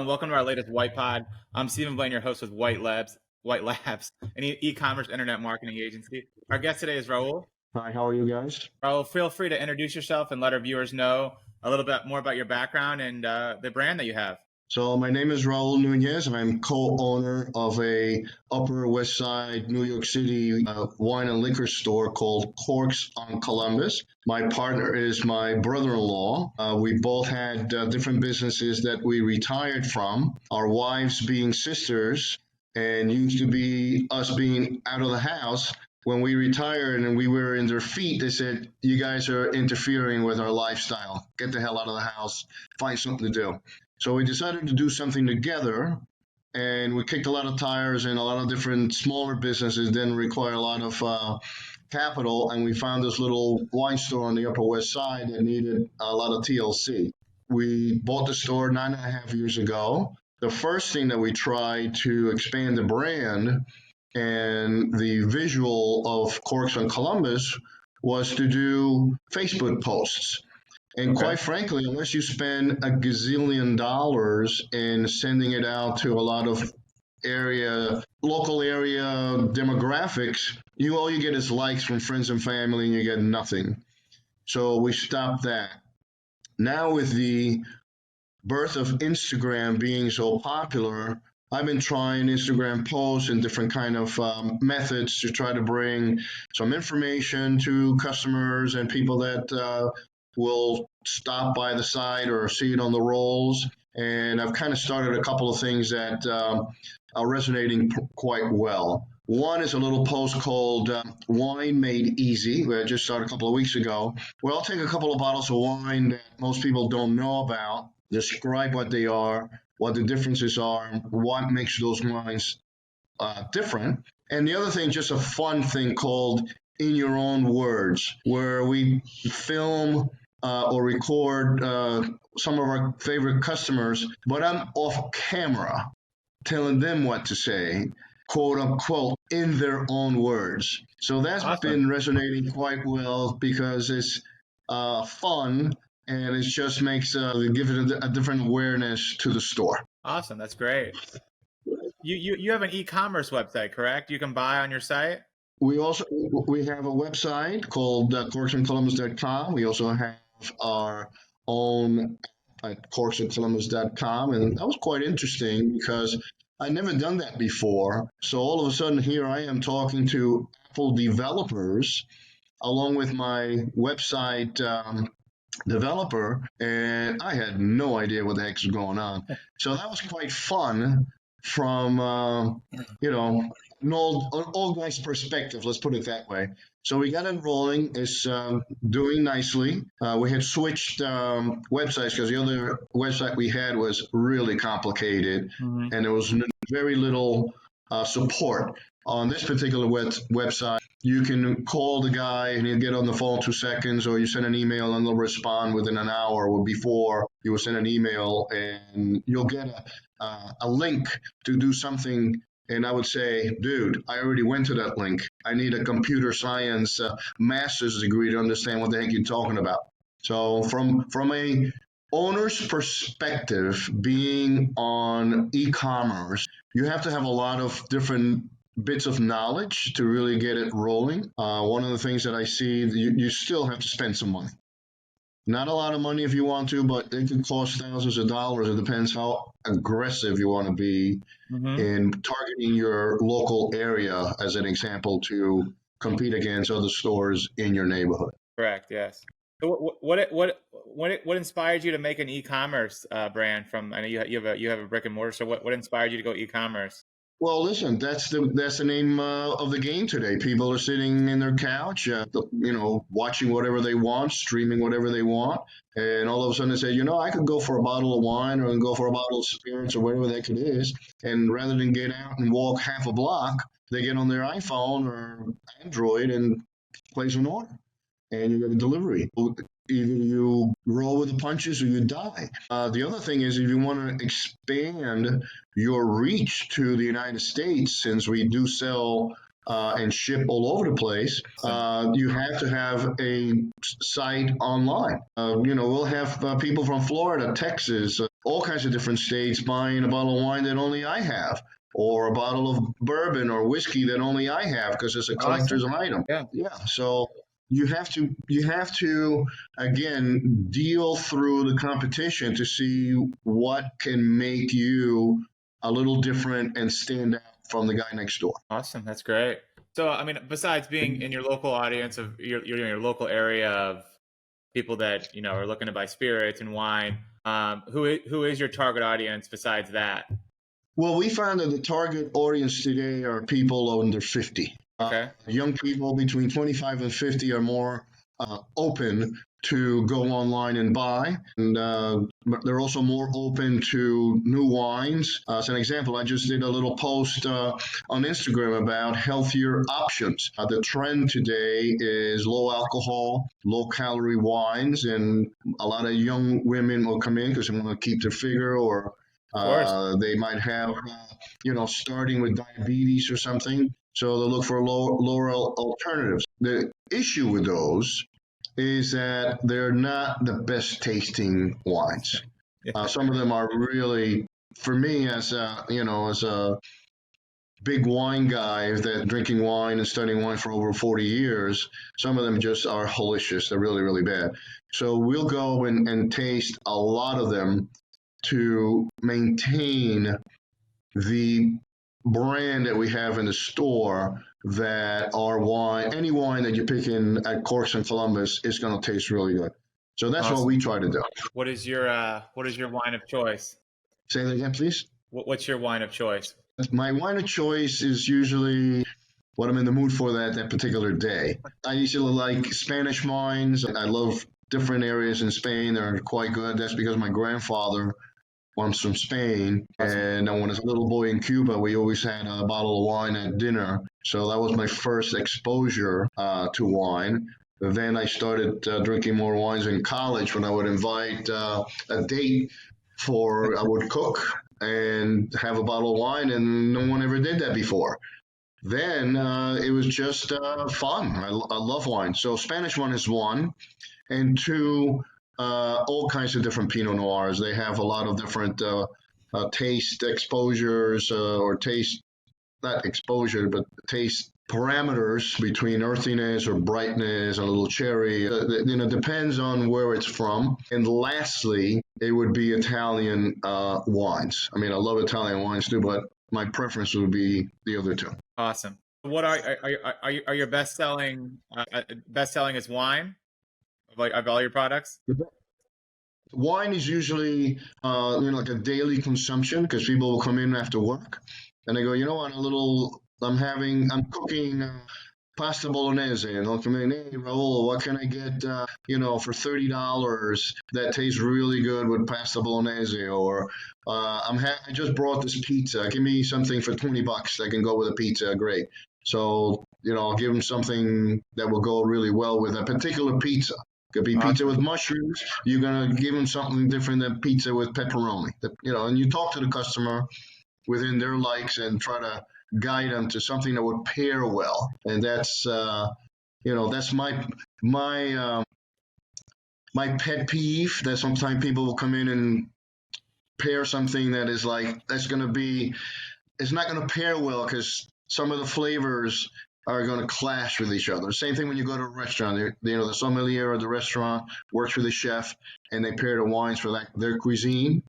Welcome to our latest White Pod. I'm Stephen Blaine, your host with White Labs, an e-commerce internet marketing agency. Our guest today is Raul. Hi, how are you guys? Raul, feel free to introduce yourself and let our viewers know a little bit more about your background and the brand that you have. So my name is Raul Nunez. I'm co-owner of a Upper West Side, New York City wine and liquor store called Corks on Columbus. My partner is my brother-in-law. We both had different businesses that we retired from, our wives being sisters, and used to be us being out of the house. When we retired and we were in their feet, they said, "You guys are interfering with our lifestyle. Get the hell out of the house. Find something to do." So we decided to do something together, and we kicked a lot of tires, and a lot of different smaller businesses didn't require a lot of capital, and we found this little wine store on the Upper West Side that needed a lot of TLC. We bought the store 9.5 years ago. The first thing that we tried to expand the brand and the visual of Corks on Columbus was to do Facebook posts. And quite frankly, unless you spend a gazillion dollars in sending it out to a lot of local area demographics, all you get is likes from friends and family, and you get nothing. So we stopped that. Now with the birth of Instagram being so popular, I've been trying Instagram posts and different kind of methods to try to bring some information to customers and people that will stop by the site or see it on the rolls. And I've kind of started a couple of things that are resonating quite well. One is a little post called Wine Made Easy, where I just started a couple of weeks ago, where I'll take a couple of bottles of wine that most people don't know about, describe what they are, what the differences are, and what makes those wines different. And the other thing, just a fun thing called In Your Own Words, where we film or record some of our favorite customers, but I'm off camera telling them what to say, quote unquote, in their own words. So that's been resonating quite well because it's fun, and it just makes give it a different awareness to the store. Awesome, that's great. You have an e-commerce website, correct? You can buy on your site. We have a website called corksoncolumbus.com. We also have our own at corksoncolumbus.com, and that was quite interesting because I'd never done that before. So all of a sudden, here I am talking to Apple developers along with my website developer, and I had no idea what the heck was going on. So that was quite fun from an old guy's perspective, let's put it that way. So we got it rolling. It's doing nicely. We had switched websites because the other website we had was really complicated, and there was very little support. On this particular website, you can call the guy and he'll get on the phone 2 seconds, or you send an email and they'll respond within an hour. Or before, you will send an email and you'll get a link to do something. And I would say, dude, I already went to that link. I need a computer science master's degree to understand what the heck you're talking about. So from a owner's perspective, being on e-commerce, you have to have a lot of different bits of knowledge to really get it rolling. One of the things that I see, you still have to spend some money. Not a lot of money if you want to, but it can cost thousands of dollars. It depends how aggressive you want to be in targeting your local area, as an example, to compete against other stores in your neighborhood. Correct. Yes. So what inspired you to make an e-commerce brand? From, I know you have a brick and mortar. So what inspired you to go e-commerce? Well, listen, that's the name of the game today. People are sitting in their couch, watching whatever they want, streaming whatever they want, and all of a sudden they say, I could go for a bottle of wine, or I can go for a bottle of spirits, or whatever the heck it is, and rather than get out and walk half a block, they get on their iPhone or Android and place an order, and you get a delivery. Either you roll with the punches or you die. The other thing is, if you want to expand your reach to the United States, since we do sell and ship all over the place, you have to have a site online. We'll have people from Florida, Texas, all kinds of different states buying a bottle of wine that only I have, or a bottle of bourbon or whiskey that only I have because it's a collector's Awesome. item. Yeah. Yeah, so you have to again deal through the competition to see what can make you a little different and stand out from the guy next door. Awesome. That's great. So, I mean, besides being in your local audience of your local area of people that, are looking to buy spirits and wine, who is your target audience besides that? Well, we found that the target audience today are people under 50. Okay. Young people between 25 and 50 are more open to go online and buy, and but they're also more open to new wines. As an example, I just did a little post on Instagram about healthier options. The trend today is low alcohol, low calorie wines, and a lot of young women will come in because they want to keep their figure, or Of course. they might have, starting with diabetes or something. So they look for lower alternatives. The issue with those is that they're not the best tasting wines. Yeah. Some of them are really, for me, as a big wine guy that drinking wine and studying wine for over 40 years, some of them just are delicious. They're really, really bad. So we'll go and taste a lot of them to maintain the brand that we have in the store, that our wine, any wine that you pick in at Corks and Columbus, is going to taste really good. So that's what Awesome. we try to do. What is your wine of choice? Say that again, please. What's your wine of choice? My wine of choice is usually what I'm in the mood for that particular day. I usually like Spanish wines. I love different areas in Spain. They're quite good. That's because my grandfather was from Spain, Awesome. and when I was a little boy in Cuba, we always had a bottle of wine at dinner. So that was my first exposure to wine. Then I started drinking more wines in college when I would invite a date for, I would cook and have a bottle of wine, and no one ever did that before. Then it was just fun. I love wine. So Spanish one is one, and two, all kinds of different Pinot Noirs. They have a lot of different taste exposures, or taste, not exposure, but taste parameters between earthiness or brightness, a little cherry. Depends on where it's from. And lastly, it would be Italian wines. I mean, I love Italian wines too, but my preference would be the other two. Awesome. What are your best selling is wine of all your products? Wine is usually, like a daily consumption, because people will come in after work and they go, you know what, I'm cooking pasta bolognese, and they'll come in, hey, Raul, what can I get, for $30 that tastes really good with pasta bolognese? Or I just brought this pizza. Give me something for $20 that can go with a pizza. Great. So, I'll give them something that will go really well with a particular pizza. Could be pizza Awesome. with mushrooms. You're gonna give them something different than pizza with pepperoni. And you talk to the customer within their likes and try to guide them to something that would pair well. And that's my my pet peeve. That sometimes people will come in and pair something that is like it's not gonna pair well because some of the flavors are going to clash with each other. Same thing when you go to a restaurant. The sommelier of the restaurant works with the chef, and they pair the wines for their cuisine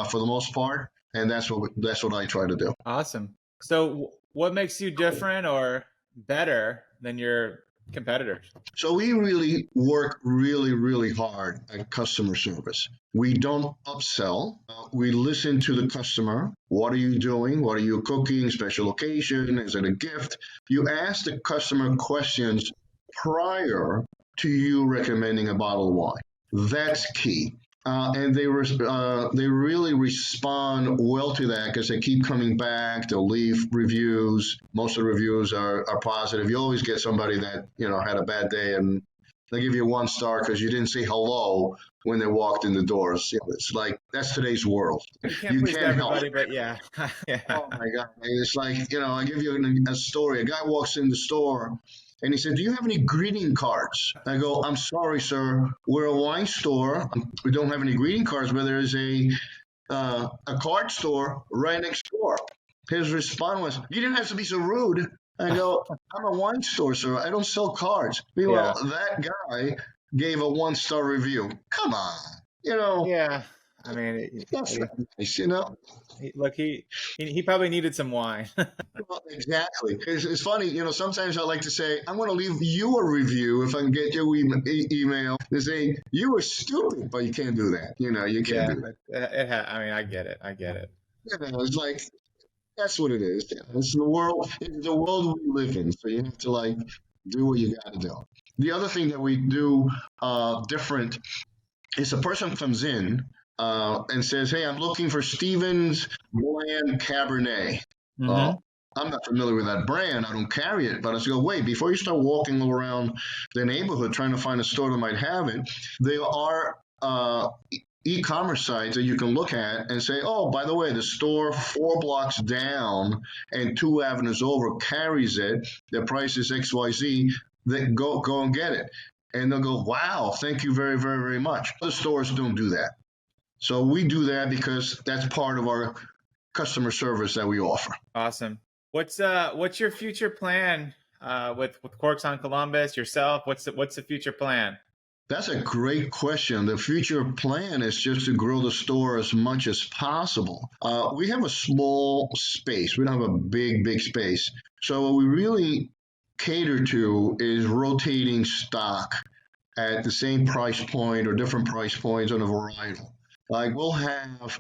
for the most part. And that's what I try to do. Awesome. So, what makes you different or better than your competitors? So we really work really, really hard at customer service. We don't upsell. We listen to the customer. What are you doing? What are you cooking? Special occasion? Is it a gift? You ask the customer questions prior to you recommending a bottle of wine. That's key. And they really respond well to that because they keep coming back. They'll leave reviews. Most of the reviews are positive. You always get somebody that had a bad day, and they give you 1 star because you didn't say hello when they walked in the doors. It's like that's today's world. You can't You please can't help everybody, it. but yeah. Yeah. Oh my God! It's like I give you a story. A guy walks in the store and he said, "Do you have any greeting cards?" I go, "I'm sorry, sir. We're a wine store. We don't have any greeting cards, but there is a a card store right next door. His response was, "You didn't have to be so rude." I go, "I'm a wine store, sir. I don't sell cards." Meanwhile, Yeah. that guy gave a 1-star review. Come on, you know, Yeah. I mean, that's not nice, you know. look, he probably needed some wine. Well, exactly. It's funny, you know. Sometimes I like to say, "I'm going to leave you a review if I can get your email to say you were stupid," but you can't do that. You know, you can't Yeah, do that. I mean, I get it. I get it. You know, it's like that's what it is. It's the world. It's the world we live in. So you have to like do what you got to do. The other thing that we do different is a person comes in and says, "Hey, I'm looking for Stevens Bland Cabernet." Mm-hmm. Well, I'm not familiar with that brand. I don't carry it. But I go, wait, before you start walking around the neighborhood trying to find a store that might have it, there are e-commerce sites that you can look at and say, oh, by the way, the store 4 blocks down and 2 avenues over carries it. The price is XYZ. Then go and get it. And they'll go, wow, thank you very, very, very much. Other stores don't do that. So we do that because that's part of our customer service that we offer. Awesome. What's your future plan with Corks on Columbus, yourself? What's the future plan? That's a great question. The future plan is just to grow the store as much as possible. We have a small space. We don't have a big space. So what we really cater to is rotating stock at the same price point or different price points on a varietal. Like we'll have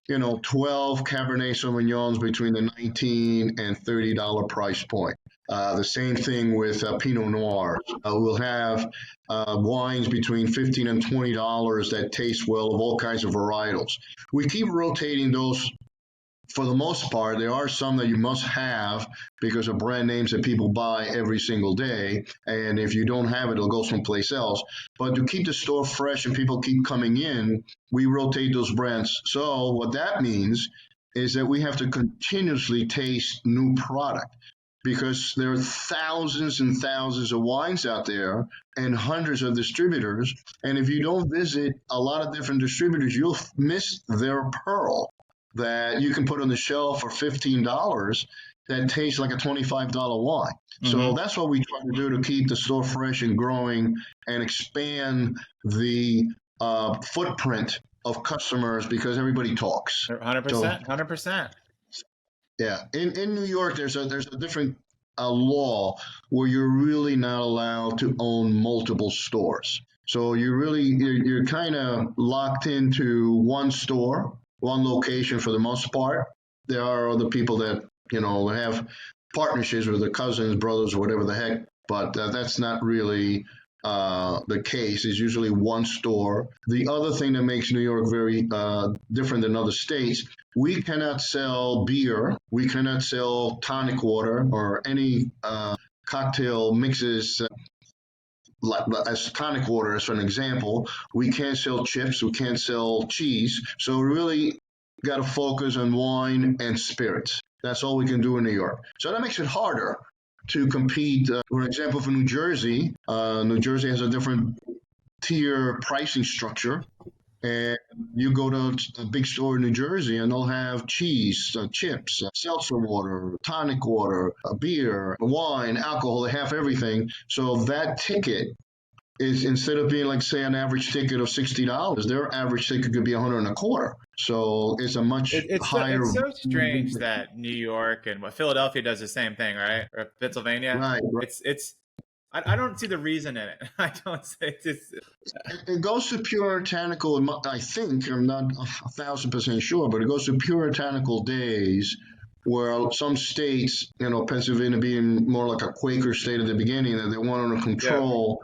12 Cabernet Sauvignons between the $19 and $30 price point. The same thing with Pinot Noirs. We'll have wines between $15 and $20 that taste well of all kinds of varietals. We keep rotating those for the most part. There are some that you must have because of brand names that people buy every single day. And if you don't have it, it'll go someplace else. But to keep the store fresh and people keep coming in, we rotate those brands. So what that means is that we have to continuously taste new product because there are thousands and thousands of wines out there and hundreds of distributors. And if you don't visit a lot of different distributors, you'll miss their pearl that you can put on the shelf for $15 that tastes like a $25 wine. Mm-hmm. So that's what we try to do to keep the store fresh and growing and expand the footprint of customers because everybody talks. 100%, 100%. Yeah, in New York, there's a different law where you're really not allowed to own multiple stores. So you're kind of locked into one store, one location for the most part. There are other people that have partnerships with their cousins, brothers, or whatever the heck, but that's not really the case. Is usually one store. The other thing that makes New York very different than other states, we cannot sell beer, we cannot sell tonic water or any cocktail mixes. As tonic water, as an example, we can't sell chips, we can't sell cheese. So we really got to focus on wine and spirits. That's all we can do in New York. So that makes it harder to compete. For example, for New Jersey has a different tier pricing structure. And you go to a big store in New Jersey and they'll have cheese, chips, seltzer water, tonic water, beer, wine, alcohol. They have everything. So that ticket is, instead of being like, say, an average ticket of $60, their average ticket could be $125. So it's a much higher. It's so strange that New York and Philadelphia does the same thing, right? Or Pennsylvania. Right. It's. I don't see the reason in it. I don't say it's. It goes to puritanical. I think I'm not 1,000% sure, but it goes to puritanical days where some states, Pennsylvania being more like a Quaker state at the beginning, that they wanted to control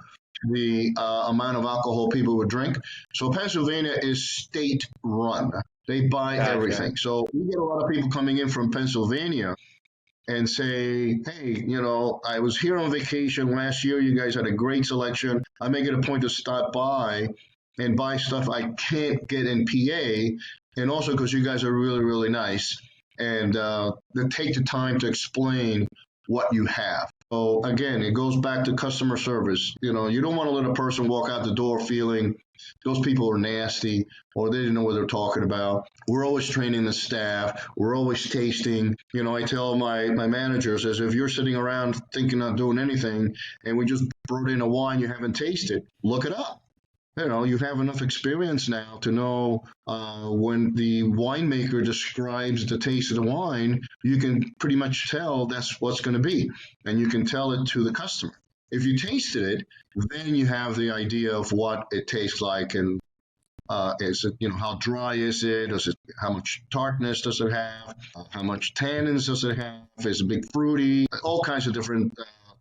the amount of alcohol people would drink. So Pennsylvania is state run. They buy everything. So we get a lot of people coming in from Pennsylvania and say, hey, I was here on vacation last year. You guys had a great selection. I make it a point to stop by and buy stuff I can't get in PA. And also because you guys are really, really nice. And they take the time to explain what you have. So again, it goes back to customer service. You don't want to let a person walk out the door feeling those people are nasty, or they didn't know what they're talking about. We're always training the staff. We're always tasting. I tell my managers, as if you're sitting around thinking not doing anything, and we just brought in a wine you haven't tasted, look it up. You have enough experience now to know when the winemaker describes the taste of the wine, you can pretty much tell that's what's going to be, and you can tell it to the customer. If you tasted it, then you have the idea of what it tastes like, and is it, how dry is it? How much tartness does it have? How much tannins does it have? Is it big fruity? All kinds of different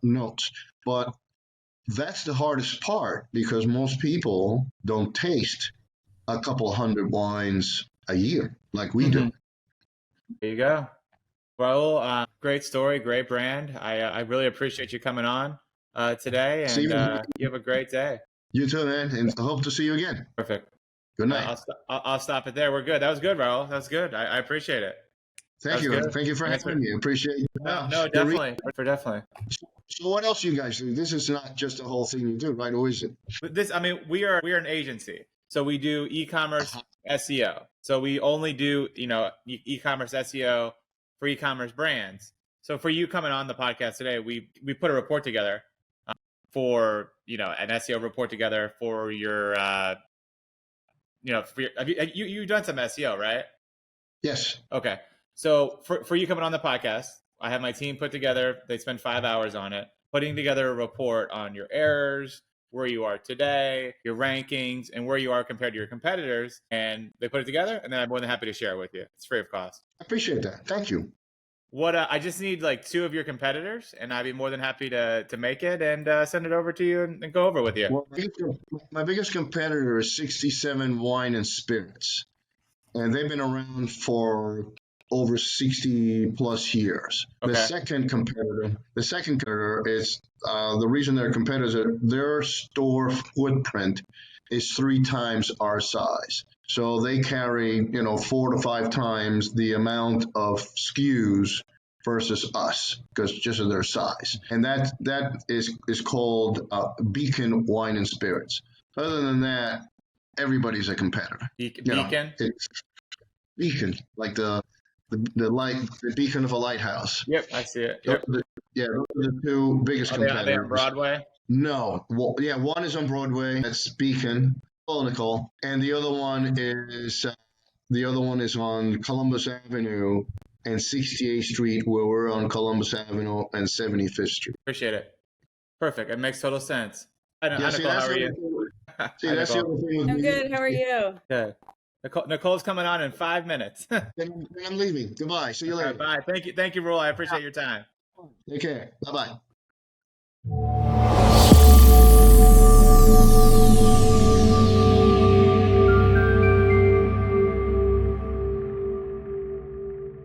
notes. But that's the hardest part, because most people don't taste a couple hundred wines a year like we do. There you go. Raul, great story, great brand. I really appreciate you coming on today, and Steven, you have a great day. you too, man, and I hope to see you again. Perfect. Good night. I'll stop it there. We're good. That was good, Raul. That was good. I appreciate it. Thank you. Good. Thank you for having me. Appreciate it. No, definitely. Definitely. So what else you guys do? This is not just the whole thing you do, right? Or is it? We are an agency. So we do e-commerce SEO. So we only do, e-commerce SEO for e-commerce brands. So for you coming on the podcast today, we put a report together for, an SEO report together for your, you've done some SEO, right? Yes. Okay. So for you coming on the podcast, I have my team put together, they spend 5 hours on it, putting together a report on your errors, where you are today, your rankings, and where you are compared to your competitors. And they put it together, and then I'm more than happy to share it with you. It's free of cost. I appreciate that. Thank you. I just need like 2 of your competitors, and I'd be more than happy to make it and send it over to you and go over with you. Well, my biggest competitor is 67 Wine and Spirits, and they've been around for over 60 plus years. Okay. The second competitor is the reason they're competitors. Their store footprint is 3 times our size, so they carry 4 to 5 times the amount of SKUs versus us, because just of their size, and that is called Beacon Wine and Spirits. Other than that, everybody's a competitor. Beacon. Beacon, like the light, the beacon of a lighthouse. Yep, I see it. Yep. Those are the 2 biggest competitors. Are they on Broadway? No. Well, yeah, one is on Broadway. That's Beacon. Oh, Nicole. And the other one is on Columbus Avenue and 68th Street, where we're on Columbus Avenue and 75th Street. Appreciate it. Perfect. It makes total sense. Hi, Nicole, how are you? That's the other thing. I'm good. How are you? Good. Nicole's coming on in 5 minutes. Then I'm leaving. Goodbye. See you later. Bye. Thank you, Raul. I appreciate your time. Take care. Bye-bye.